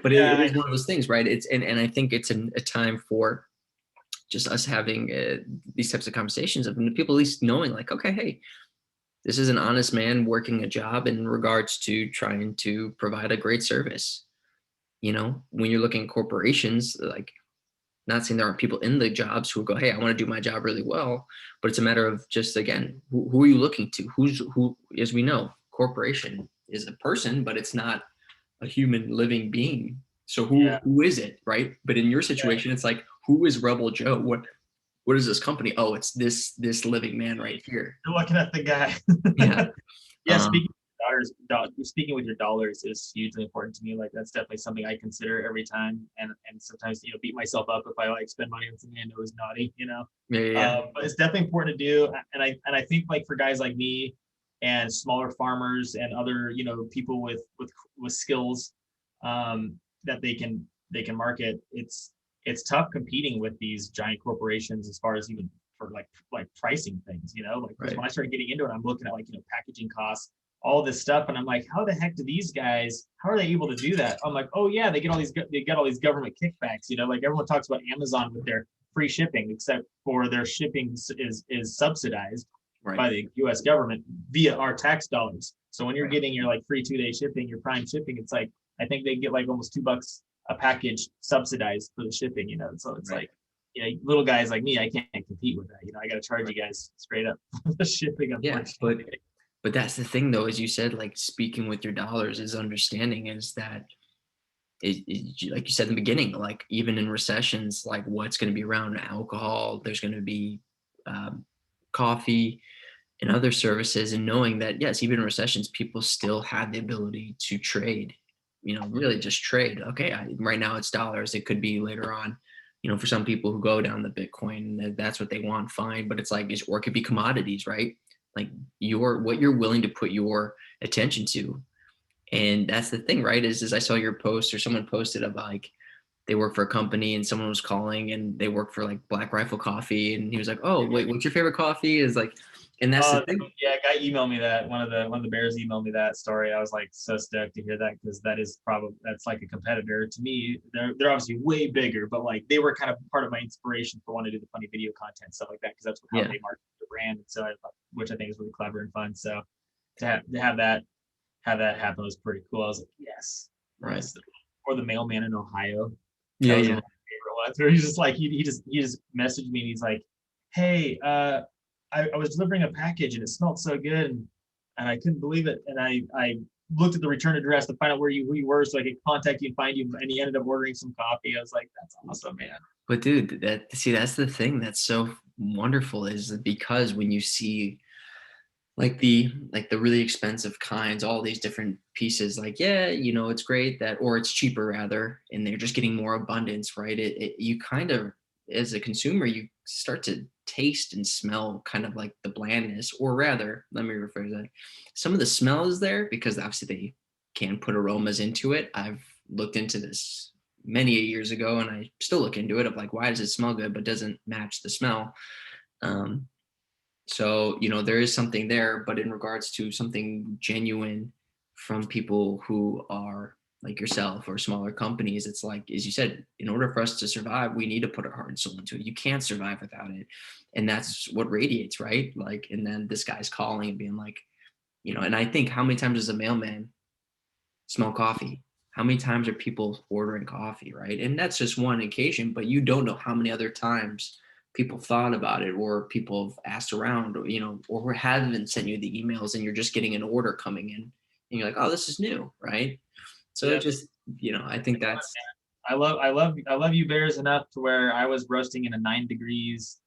but it Yeah, is one of those things, right? It's and I think it's a time for just us having these types of conversations of people at least knowing, like, okay, hey, this is an honest man working a job in regards to trying to provide a great service. You know, when you're looking at corporations, like not saying there aren't people in the jobs who go, hey, I want to do my job really well, but it's a matter of just again, who are you looking to? Who, as we know, corporation is a person, but it's not a human living being. So yeah, who is it, right? But in your yeah. situation, it's like, who is Rebel Joe? What is this company? Oh, it's this living man right here. You're looking at the guy. Yeah. Yeah, Um, speaking with your dollars is hugely important to me. Like that's definitely something I consider every time, and sometimes beat myself up if I like spend money on something I know is naughty. yeah, yeah, But it's definitely important to do. And I think like for guys like me and smaller farmers and other people with skills that they can market. It's tough competing with these giant corporations as far as even for like pricing things, like because right. when I started getting into it, I'm looking at like packaging costs, all this stuff, and I'm like, how the heck do these guys? How are they able to do that? I'm like, oh yeah, they get all these government kickbacks, like everyone talks about Amazon with their free shipping, except for their shipping is subsidized Right. by the U.S. government via our tax dollars. So when you're getting your like free 2-day shipping, your prime shipping, it's like I think they get like almost $2 a package subsidized for the shipping. So it's Right. like little guys like me, I can't compete with that. I got to charge Right. you guys straight up for the shipping, Yeah, but unfortunately. that's the thing though, as you said, like speaking with your dollars is understanding is that like you said in the beginning, like even in recessions, like what's going to be around alcohol, there's going to be um, coffee and other services, and knowing that yes, even in recessions, people still have the ability to trade. You know, really just trade. Okay, right now it's dollars. It could be later on. You know, for some people who go down the Bitcoin, that's what they want. Fine, but it's like, or it could be commodities, right? Like what you're willing to put your attention to, and that's the thing, right? Is I saw your post or someone posted of like they work for a company and someone was calling and they work for like Black Rifle Coffee and he was like, oh wait, what's your favorite coffee? Is like, and that's the thing. Yeah, a guy emailed me that one of the bears emailed me that story. I was like so stoked to hear that because that's like a competitor to me. They're obviously way bigger, but like they were kind of part of my inspiration for wanting to do the funny video content stuff like that because that's how Yeah, they market the brand. So which I think is really clever and fun. So to have that happen was pretty cool. I was like, yes, right. yes. Or the mailman in Ohio. That Yeah, was one yeah. of my favorite ones. Where he's just like he just messaged me and he's like, hey, I was delivering a package and it smelled so good and I couldn't believe it. And I looked at the return address to find out who you were so I could contact you and find you. And he ended up ordering some coffee. I was like, that's awesome, man. But dude, that's the thing that's so wonderful is because when you see like the really expensive kinds, all these different pieces, like yeah, you know, it's great that, or it's cheaper rather, and they're just getting more abundance, right? You kind of, as a consumer, you start to taste and smell kind of like the blandness, or rather, let me rephrase that. Some of the smell is there because obviously they can put aromas into it. I've looked into this many years ago, and I still look into it of like, why does it smell good but doesn't match the smell? Um, so, you know, there is something there, but in regards to something genuine from people who are like yourself or smaller companies, it's like, as you said, in order for us to survive, we need to put our heart and soul into it. You can't survive without it. And that's what radiates, right? Like, and then this guy's calling and being like, you know, and I think how many times does a mailman smell coffee? How many times are people ordering coffee, right? And that's just one occasion, but you don't know how many other times people thought about it, or people have asked around, or or haven't sent you the emails, and you're just getting an order coming in, and you're like, oh, this is new, right? So it Yep. just, I think that's I love you bears enough to where I was roasting in a 9 degrees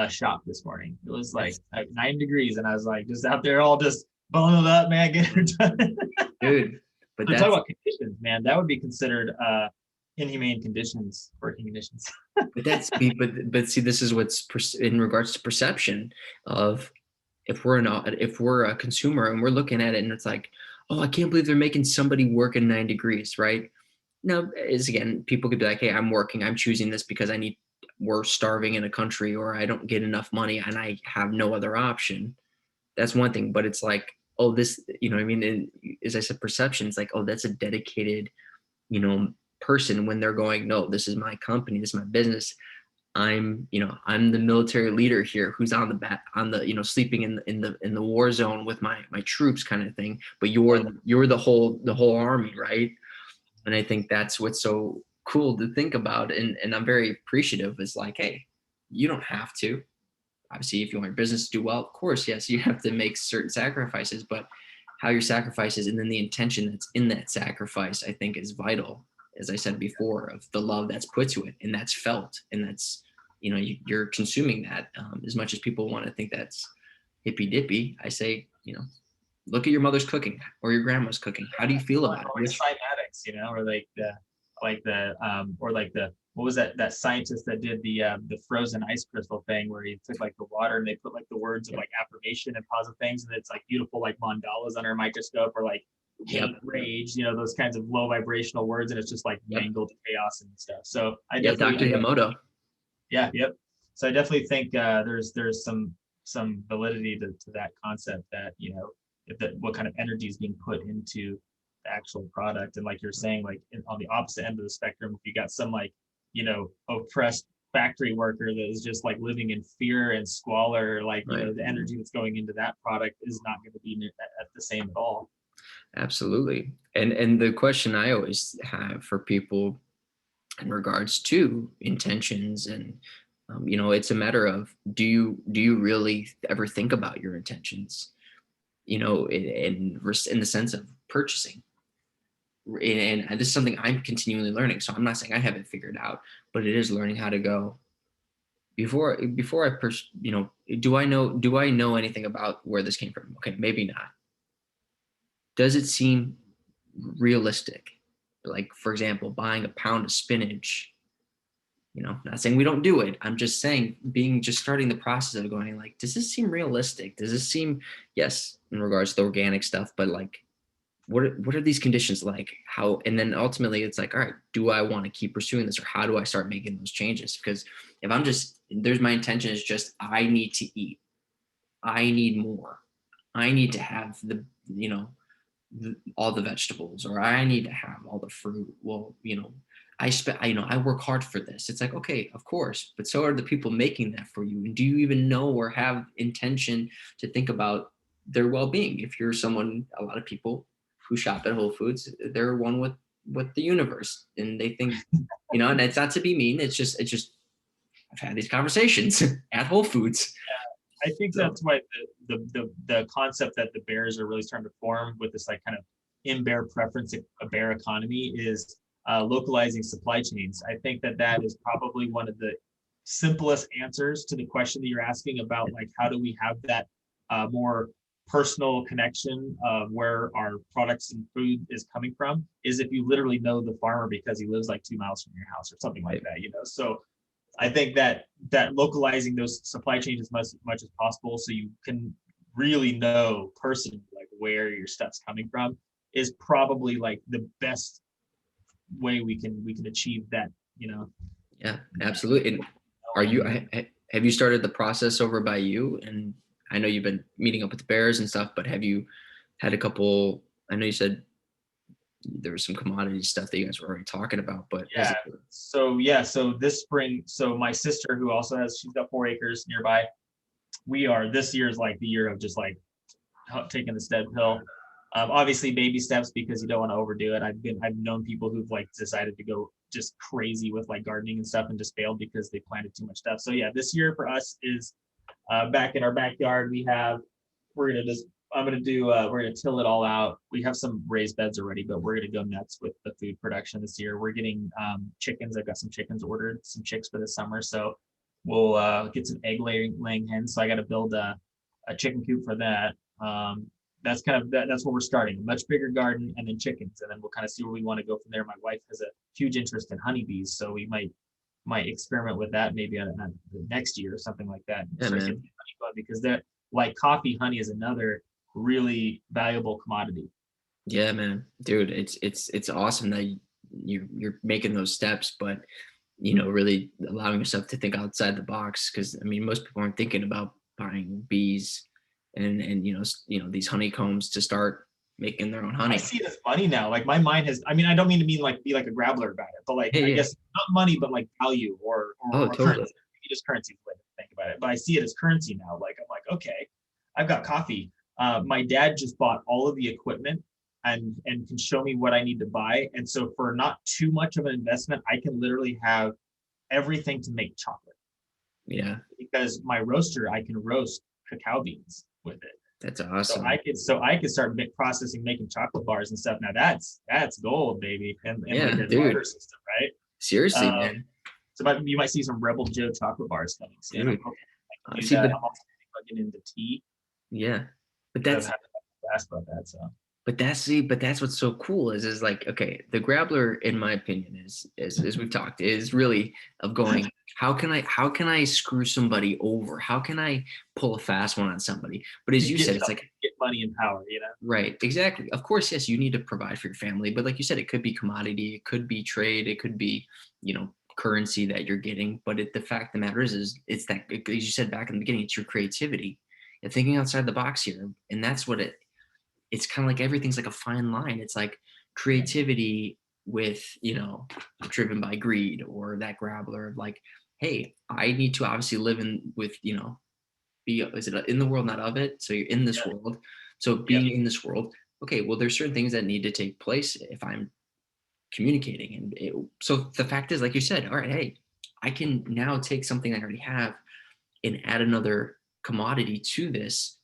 shop this morning. It was that's like 9 degrees, and I was like just out there all just bundled up, man, getting it done. good, but So talk that's about conditions, man. That would be considered inhumane conditions, working conditions. but see, this is what's in regards to perception of, if we're a consumer and we're looking at it and it's like, oh, I can't believe they're making somebody work in 9 degrees, right? No, is again, people could be like, hey, I'm working, I'm choosing this because we're starving in a country, or I don't get enough money and I have no other option. That's one thing, but it's like, oh, this, what I mean? And as I said, perception, it's like, oh, that's a dedicated, you know, person, when they're going, no, this is my company, this is my business. I'm the military leader here, who's on the sleeping in the war zone with my troops, kind of thing. But you're the whole army, right? And I think that's what's so cool to think about, and I'm very appreciative. Is like, hey, you don't have to. Obviously, if you want your business to do well, of course, yes, you have to make certain sacrifices, but how your sacrifices, and then the intention that's in that sacrifice, I think, is vital. As I said before, of the love that's put to it, and that's felt, and that's, you're consuming that. As much as people want to think that's hippy dippy, I say, look at your mother's cooking or your grandma's cooking. How do you feel about it? Or like cymatics, or or like the what was that scientist that did the frozen ice crystal thing, where he took like the water and they put like the words of like affirmation and positive things, and it's like beautiful like mandalas under a microscope, or like Yep. hate, rage, those kinds of low vibrational words, and it's just like Yep. mangled chaos and stuff. So I Yeah, definitely, Dr. Emoto. yeah, yep. So I definitely think there's some validity to that concept, that if that what kind of energy is being put into the actual product. And like you're saying, like on the opposite end of the spectrum, if you got some like oppressed factory worker that is just like living in fear and squalor, like Right. the energy that's going into that product is not going to be at the same at all. Absolutely. And the question I always have for people in regards to intentions, and it's a matter of, do you really ever think about your intentions, in the sense of purchasing. And this is something I'm continually learning, so I'm not saying I have it figured out, but it is learning how to go, before do I know anything about where this came from? Okay, maybe not. Does it seem realistic? Like, for example, buying a pound of spinach. Not saying we don't do it. I'm just saying, just starting the process of going, like, does this seem realistic? Does this seem, yes, in regards to the organic stuff, but like, what are these conditions like? How, and then ultimately it's like, all right, do I want to keep pursuing this, or how do I start making those changes? Because if there's my intention is just, I need to eat, I need more, I need to have all the vegetables, or I need to have all the fruit. Well, I work hard for this. It's like, okay, of course, but so are the people making that for you. And do you even know or have intention to think about their well-being? If you're someone, a lot of people who shop at Whole Foods, they're one with the universe, and they think, and it's not to be mean. It's just I've had these conversations at Whole Foods. I think So, that's why the concept that the bears are really starting to form with this like kind of in bear preference, a bear economy, is localizing supply chains. I think that is probably one of the simplest answers to the question that you're asking about, like how do we have that more personal connection of where our products and food is coming from, is if you literally know the farmer because he lives like 2 miles from your house or something like that. So I think that localizing those supply chains as much as possible, so you can really know personally like where your stuff's coming from, is probably like the best way we can achieve that. yeah, absolutely. And have you started the process over by you? And I know you've been meeting up with the bears and stuff, but have you had a couple? I know you said there was some commodity stuff that you guys were already talking about, but Yeah. So this spring, so my sister, who also she's got 4 acres nearby. This year is like the year of just like taking the stead pill. Obviously baby steps, because you don't want to overdo it. I've known people who've like decided to go just crazy with like gardening and stuff and just failed because they planted too much stuff. So yeah, this year for us is back in our backyard. We're gonna just I'm gonna do we're gonna till it all out. We have some raised beds already, but we're gonna go nuts with the food production this year. We're getting chickens. I've got some chickens ordered, some chicks for the summer. So we'll get some laying hens. So I got to build a chicken coop for that. That's kind of that's where we're starting. A much bigger garden and then chickens, and then we'll kind of see where we want to go from there. My wife has a huge interest in honeybees, so we might experiment with that maybe on next year or something like that. Yeah, Start man. getting honey going, because that, like coffee, honey is another really valuable commodity. Yeah, man, dude, it's awesome that you're making those steps, but really allowing yourself to think outside the box. Because I mean, most people aren't thinking about buying bees and these honeycombs to start making their own I honey. see it as money now. Like my mind has, I mean, I don't mean to mean like be like a grappler about it, but like Yeah, I yeah. guess not money, but like value Oh, or totally. currency. Maybe just currency is the way to think about it. But I see it as currency now. Like I'm like, okay, I've got coffee. My dad just bought all of the equipment and can show me what I need to buy. And so for not too much of an investment, I can literally have everything to make chocolate, Yeah, because my roaster, I can roast cacao beans with it. that's So awesome. I could start processing, making chocolate bars and stuff. Now that's gold, baby, and like Yeah, a barter dude. system, right? Seriously, Um, man. so you might see some Rebel Joe chocolate bars coming soon. I'm Dude. hoping I can do See, that. but I'm also thinking about getting into tea yeah, but because I've that's had to ask about that. So but that's what's so cool is like, okay, the Grappler, in my opinion, is as we've talked, is really of going, how can I screw somebody over? How can I pull a fast one on somebody? But as and you get said, it's something, like, get money and power. You know, right, exactly. Of course, yes, you need to provide for your family, but like you said, it could be commodity, it could be trade, it could be, currency that you're getting. But the fact of the matter is it's that, as you said back in the beginning, it's your creativity and thinking outside the box here. And that's what it's kind of like everything's like a fine line. It's like yeah, creativity with, driven by greed, or that grappler of like, hey, I need to obviously live in with, be, is it in the world, not of it? So you're in this yeah, world. So yeah, being in this world, okay, well, there's certain things that need to take place if I'm communicating. And so the fact is, like you said, all right, hey, I can now take something I already have and add another commodity to this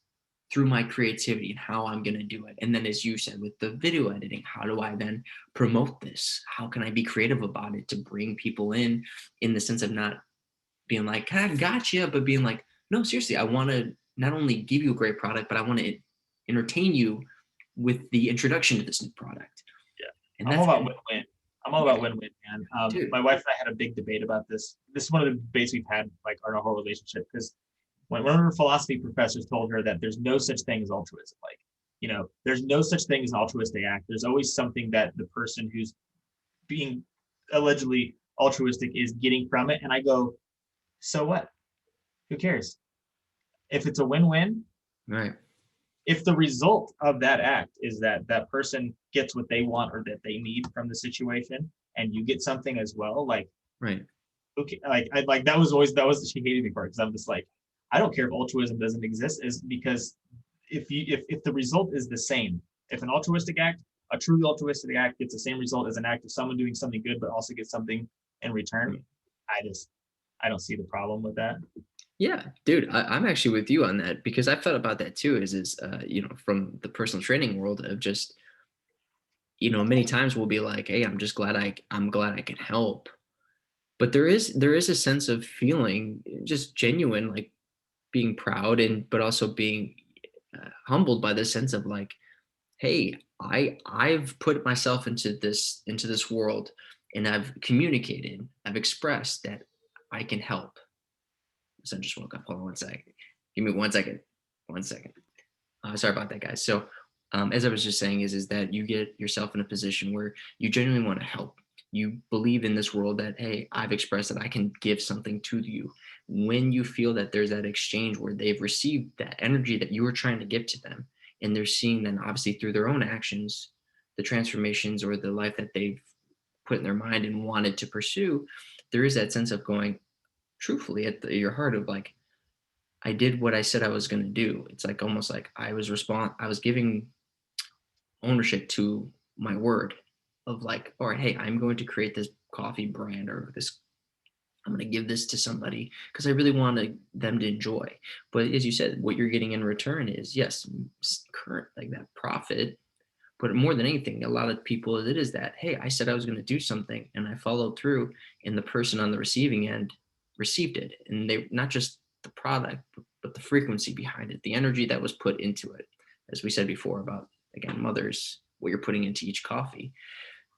through my creativity and how I'm going to do it. And then, as you said, with the video editing, how do I then promote this? How can I be creative about it to bring people in the sense of not being like, I got you, but being like, no, seriously, I want to not only give you a great product, but I want to entertain you with the introduction to this new product. yeah. And I'm all that's, about win-win. I'm all yeah, about win-win, man. dude, My wife and I had a big debate about this. This is one of the debates we've had, like our whole relationship, because one of her philosophy professors told her that there's no such thing as altruism. Like, there's no such thing as an altruistic act. There's always something that the person who's being allegedly altruistic is getting from it. And I go, so what? Who cares? If it's a win-win, right, if the result of that act is that that person gets what they want or that they need from the situation, and you get something as well, like, right, okay, like that was she hated me for it, because I'm just like, I don't care if altruism doesn't exist, is because if the result is the same, if an altruistic act, a truly altruistic act gets the same result as an act of someone doing something good but also gets something in return, right. I don't see the problem with that. Yeah, dude, I'm actually with you on that because I've thought about that too. From the personal training world of just, many times we'll be like, hey, I'm glad I can help. But there is a sense of feeling just genuine, like being proud but also being humbled by the sense of like, hey, I've put myself into this world and I've communicated, I've expressed that I can help. So I just woke up. Hold on one second. Give me 1 second. 1 second. Sorry about that, guys. So, as I was just saying, is that you get yourself in a position where you genuinely want to help. You believe in this world that, hey, I've expressed that I can give something to you. When you feel that there's that exchange where they've received that energy that you were trying to give to them, and they're seeing then obviously through their own actions, the transformations or the life that they've put in their mind and wanted to pursue, there is that sense of going truthfully at your heart of like, I did what I said I was going to do. It's like almost like I was giving ownership to my word of like, all right, hey, I'm going to create this coffee brand or this, I'm going to give this to somebody because I really want them to enjoy. But as you said, what you're getting in return is, yes, current, like that profit. But more than anything, a lot of people, it is that, hey, I said I was going to do something and I followed through, and the person on the receiving end received it. And they, not just the product, but the frequency behind it, the energy that was put into it. As we said before about, again, mothers, what you're putting into each coffee.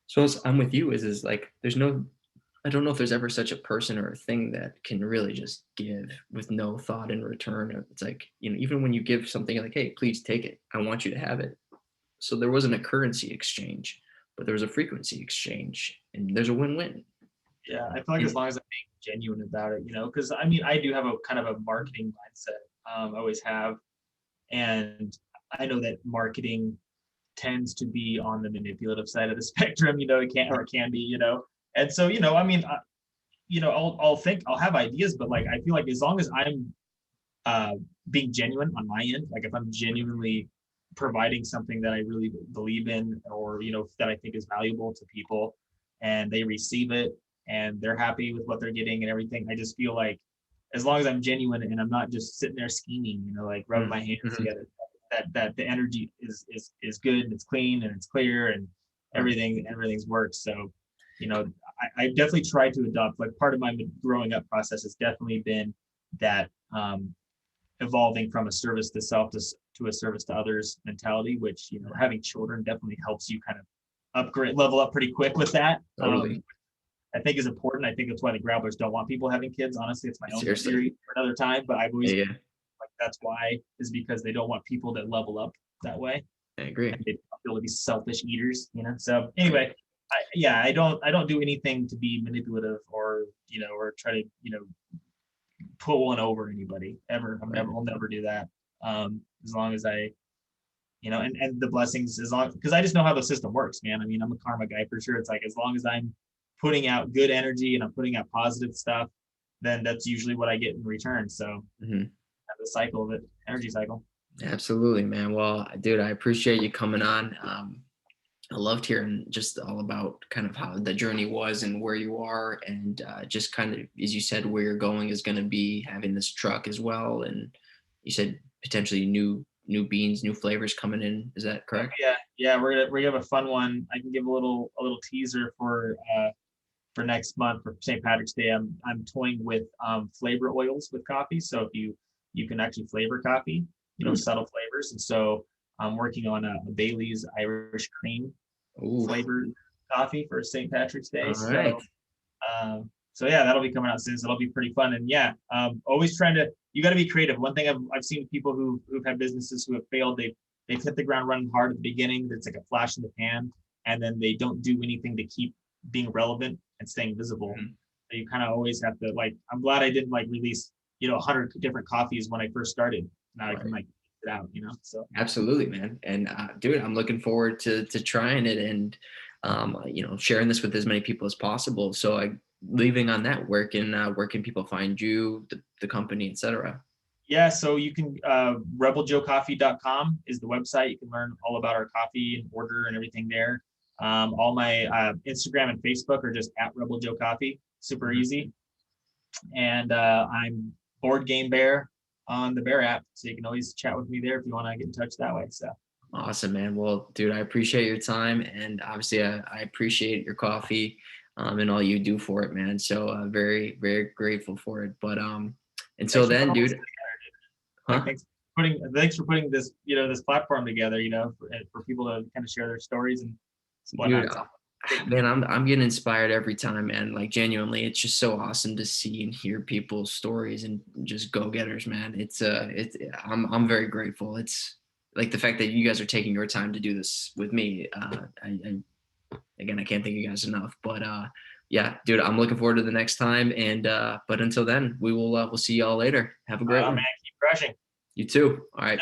So as I'm with you, is like, there's no, I don't know if there's ever such a person or a thing that can really just give with no thought in return. It's like, even when you give something like, hey, please take it, I want you to have it. So there wasn't a currency exchange, but there was a frequency exchange, and there's a win-win. Yeah, I feel like as long as I'm being genuine about it, because I mean, I do have a kind of a marketing mindset. I always have, and I know that marketing tends to be on the manipulative side of the spectrum. It can be. And so, I mean, I'll have ideas, but like I feel like as long as I'm being genuine on my end, like if I'm genuinely providing something that I really believe in, or that I think is valuable to people, and they receive it and they're happy with what they're getting and everything, I just feel like as long as I'm genuine and I'm not just sitting there scheming, like rubbing my hands together, that the energy is good and it's clean and it's clear and everything's works. So I definitely try to adopt, like, part of my growing up process has definitely been that evolving from a service to self to a service to others mentality, which having children definitely helps you kind of level up pretty quick with that. Totally. I think is important. I think that's why the Grapplers don't want people having kids. Honestly, it's my own Seriously. theory for another time, but I've always Yeah, like that's why, is because they don't want people that level up that way. I agree. And they feel to be selfish eaters. So anyway, I don't do anything to be manipulative or or try to put one over anybody ever. I'll never do that. As long as I and the blessings, as long, because I just know how the system works, man. I mean, I'm a karma guy for sure. It's like as long as I'm putting out good energy and I'm putting out positive stuff, then that's usually what I get in return. So the cycle of it, energy cycle. Absolutely, man. Well, dude, I appreciate you coming on. I loved hearing just all about kind of how the journey was and where you are, and just kind of, as you said, where you're going is going to be having this truck as well. And you said potentially new beans, new flavors coming in. Is that correct? Yeah. We're gonna have a fun one. I can give a little teaser for next month for St. Patrick's Day. I'm toying with flavor oils with coffee. So if you can actually flavor coffee, subtle flavors. And so I'm working on a Bailey's Irish cream flavored coffee for St. Patrick's Day. All right. So yeah, that'll be coming out soon. So that'll be pretty fun. And yeah, always trying to, you got to be creative. One thing I've seen people who've had businesses who have failed, they've hit the ground running hard at the beginning. It's like a flash in the pan, and then they don't do anything to keep being relevant and staying visible. So you kind of always have to, like, I'm glad I didn't release 100 different coffees when I first started. Now I can it out, so. Absolutely, man. And dude, I'm looking forward to trying it and sharing this with as many people as possible. So leaving on that, where can people find you, the company, etc.? Yeah, so you can rebeljoecoffee.com is the website. You can learn all about our coffee and order and everything there. All my Instagram and Facebook are just at Rebel Joe Coffee. Super easy. And I'm Board Game Bear on the Bear app, so you can always chat with me there if you want to get in touch that way. So awesome, man. Well, dude, I appreciate your time, and obviously I appreciate your coffee and all you do for it, man. So very, very grateful for it. But until then, dude. Thanks for putting this this platform together, for people to kind of share their stories and whatnot. Dude, man, I'm getting inspired every time, man. Like, genuinely, it's just so awesome to see and hear people's stories and just go-getters, man. I'm very grateful. It's like the fact that you guys are taking your time to do this with me. Again, I can't thank you guys enough. But yeah, dude, I'm looking forward to the next time. And but until then, we'll see y'all later. Have a great one. Man, keep crushing. You too. All right.